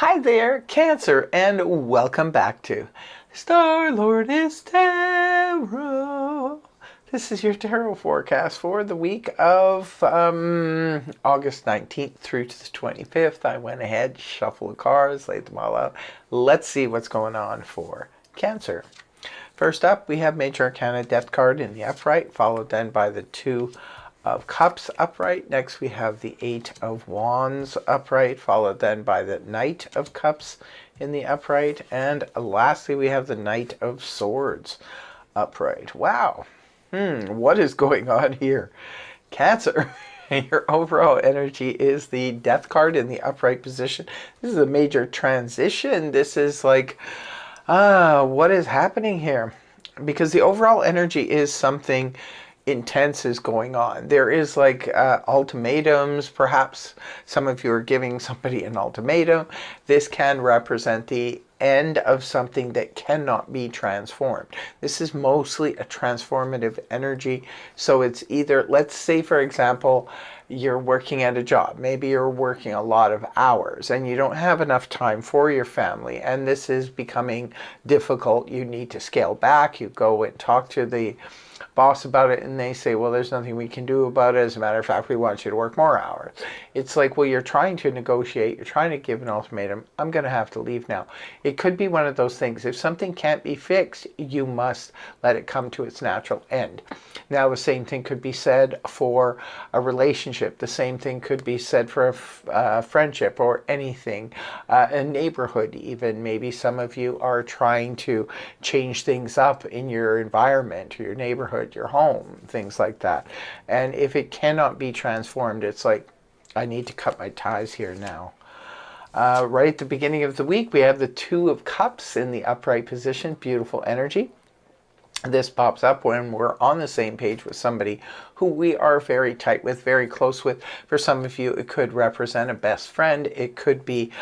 Hi there, Cancer, and welcome back to Star-Lord is Tarot. This is your tarot forecast for the week of August 19th through to the 25th. I went ahead, shuffled the cards, laid them all out. Let's see what's going on for Cancer. First up, we have Major Arcana Death card in the upright, followed then by the Two of Cups upright. Next we have the Eight of Wands upright, followed then by the Knight of Cups in the upright. And lastly we have the Knight of Swords upright. Wow. What is going on here? Cancer. Your overall energy is the Death card in the upright position. This is a major transition. This is like, what is happening here? Because the overall energy is something intense is going on. There is like ultimatums. Perhaps some of you are giving somebody an ultimatum. This can represent the end of something that cannot be transformed. This is mostly a transformative energy. So it's either, let's say for example, you're working at a job. Maybe you're working a lot of hours and you don't have enough time for your family, and this is becoming difficult. You need to scale back. You go and talk to the boss about it and they say, well, there's nothing we can do about it. As a matter of fact, we want you to work more hours. It's like, well, you're trying to negotiate, you're trying to give an ultimatum. I'm going to have to leave now. It could be one of those things. If something can't be fixed, you must let it come to its natural end. Now, the same thing could be said for a relationship. The same thing could be said for a friendship or anything, a neighborhood even. Maybe some of you are trying to change things up in your environment, or your neighborhood, your home, things like that. And if it cannot be transformed, it's like, I need to cut my ties here now. Right at the beginning of the week, we have the Two of Cups in the upright position. Beautiful energy. This pops up when we're on the same page with somebody who we are very tight with, very close with. For some of you, it could represent a best friend. It could be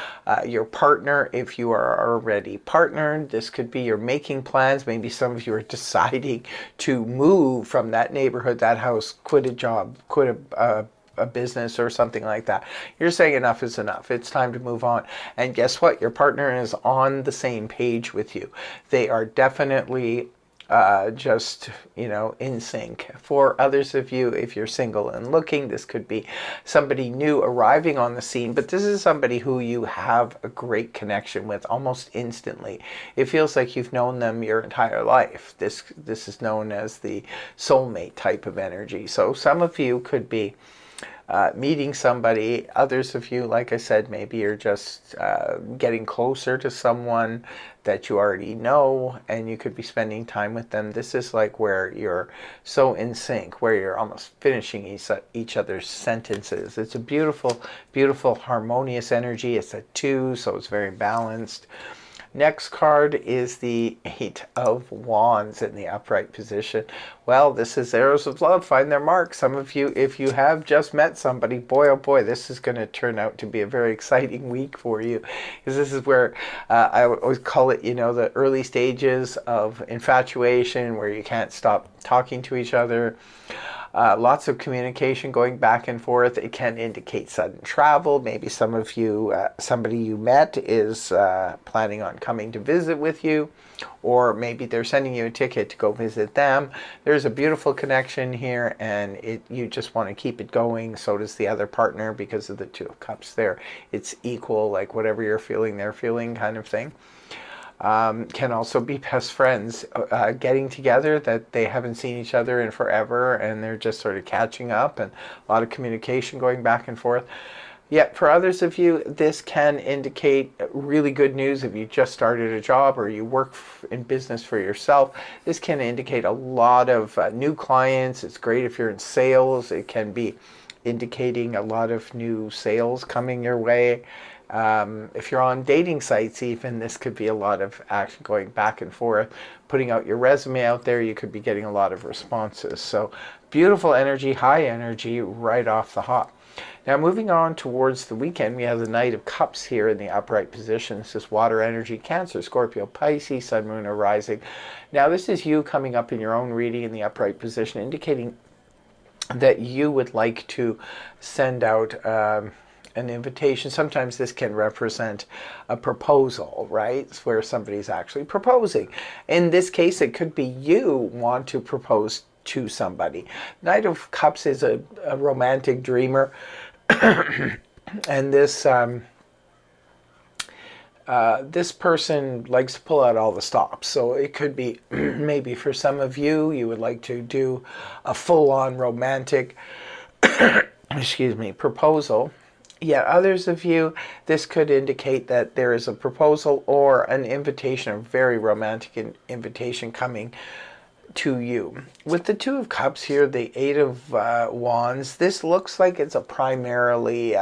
your partner if you are already partnered. This could be you're making plans. Maybe some of you are deciding to move from that neighborhood, that house, quit a job, quit a business or something like that. You're saying enough is enough. It's time to move on. And guess what? Your partner is on the same page with you. They are definitely just, in sync. For others of you, if you're single and looking, this could be somebody new arriving on the scene, but this is somebody who you have a great connection with almost instantly. It feels like you've known them your entire life. This is known as the soulmate type of energy. So some of you could be meeting somebody. Others of you, like I said, maybe you're just getting closer to someone that you already know, and you could be spending time with them. This is like where you're so in sync, where you're almost finishing each other's sentences. It's a beautiful, beautiful, harmonious energy. It's a 2, so it's very balanced. Next card is the Eight of Wands in the upright position. Well, this is arrows of love. Find their mark. Some of you, if you have just met somebody, boy, oh boy, this is going to turn out to be a very exciting week for you. Because this is where I always call it, the early stages of infatuation, where you can't stop talking to each other. Lots of communication going back and forth. It can indicate sudden travel. Maybe some of you, somebody you met is planning on coming to visit with you, or maybe they're sending you a ticket to go visit them. There's a beautiful connection here, and you just want to keep it going. So does the other partner, because of the Two of Cups there. It's equal, like whatever you're feeling, they're feeling, kind of thing. Can also be best friends getting together that they haven't seen each other in forever, and they're just sort of catching up, and a lot of communication going back and forth. Yet for others of you, this can indicate really good news. If you just started a job or you work in business for yourself, this can indicate a lot of new clients. It's great if you're in sales. It can be indicating a lot of new sales coming your way. If you're on dating sites even, this could be a lot of action going back and forth. Putting out your resume out there, you could be getting a lot of responses. So beautiful energy, high energy right off the hop. Now moving on towards the weekend, we have the Knight of Cups here in the upright position. This is water energy, Cancer, Scorpio, Pisces, Sun, Moon, or Rising. Now this is you coming up in your own reading in the upright position, indicating that you would like to send out an invitation. Sometimes this can represent a proposal, right? It's where somebody's actually proposing. In this case, it could be you want to propose to somebody. Knight of Cups is a romantic dreamer. And this person likes to pull out all the stops. So it could be maybe for some of you, you would like to do a full-on romantic excuse me, proposal. Yet others of you, this could indicate that there is a proposal or an invitation, a very romantic invitation coming to you. With the Two of Cups here, the Eight of Wands, this looks like it's a primarily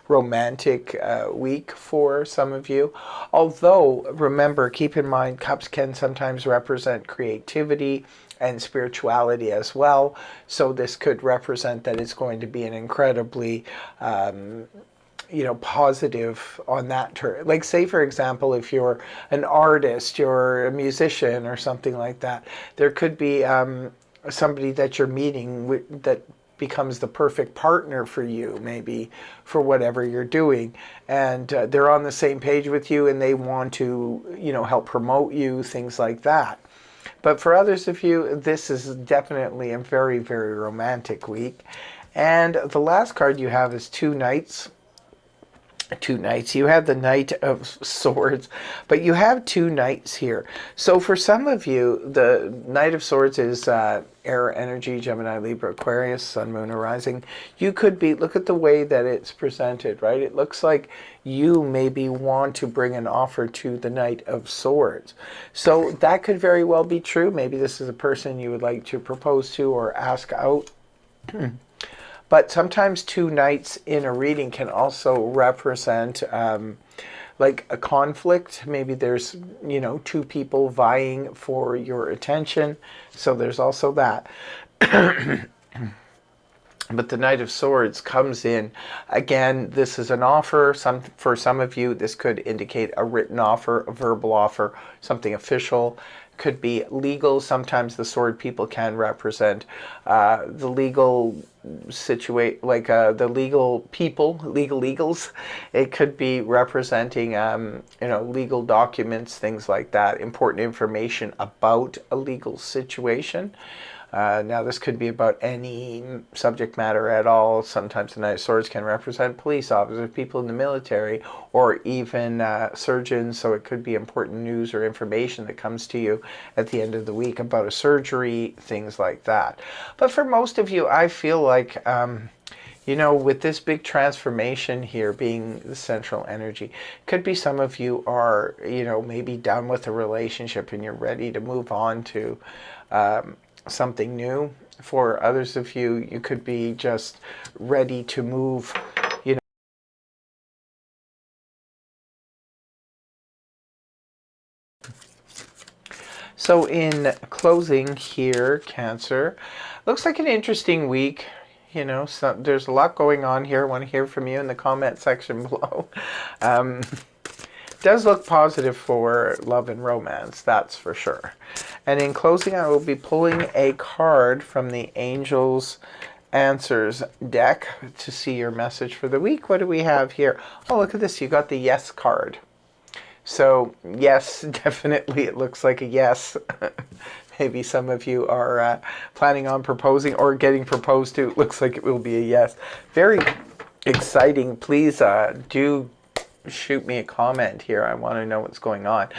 romantic week for some of you. Although, remember, keep in mind, cups can sometimes represent creativity and spirituality as well. So this could represent that it's going to be an incredibly positive on that turn. Like, say, for example, if you're an artist, you're a musician or something like that, there could be somebody that you're meeting that becomes the perfect partner for you, maybe for whatever you're doing. And they're on the same page with you and they want to, help promote you, things like that. But for others of you, this is definitely a very, very romantic week. And the last card you have is two knights. You have the Knight of Swords, but you have two knights here. So for some of you, the Knight of Swords is air energy, Gemini, Libra, Aquarius, Sun, Moon, or Rising. You could be, look at the way that it's presented, right? It looks like you maybe want to bring an offer to the Knight of Swords. So that could very well be true. Maybe this is a person you would like to propose to or ask out. But sometimes two knights in a reading can also represent like a conflict. Maybe there's, two people vying for your attention. So there's also that. But the Knight of Swords comes in. Again, this is an offer. For some of you, this could indicate a written offer, a verbal offer, something official. Could be legal. Sometimes the sword people can represent the legal like the legal people, legals. It could be representing legal documents, things like that, important information about a legal situation. Now this could be about any subject matter at all. Sometimes the Knight of Swords can represent police officers, people in the military, or even surgeons. So it could be important news or information that comes to you at the end of the week about a surgery, things like that. But for most of you, I feel like with this big transformation here being the central energy, could be some of you are, maybe done with a relationship and you're ready to move on to something new. For others of you, you could be just ready to move, So in closing here, Cancer, looks like an interesting week. There's a lot going on here. I want to hear from you in the comment section below. Does look positive for love and romance, that's for sure. And in closing, I will be pulling a card from the Angels Answers deck to see your message for the week. What do we have here? Oh, look at this. You got the Yes card. So, yes, definitely it looks like a yes. Maybe some of you are planning on proposing or getting proposed to. It looks like it will be a yes. Very exciting. Please do shoot me a comment here. I want to know what's going on.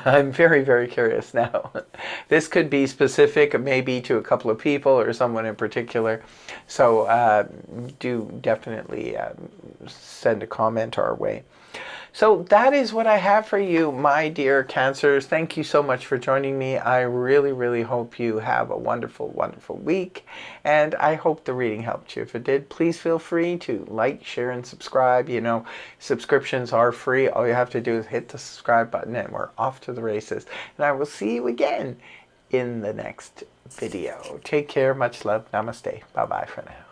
I'm very, very curious now. This could be specific maybe to a couple of people or someone in particular. So do definitely send a comment our way. So that is what I have for you, my dear Cancers. Thank you so much for joining me. I really, really hope you have a wonderful, wonderful week. And I hope the reading helped you. If it did, please feel free to like, share, and subscribe. Subscriptions are free. All you have to do is hit the subscribe button and we're off to the races. And I will see you again in the next video. Take care. Much love. Namaste. Bye-bye for now.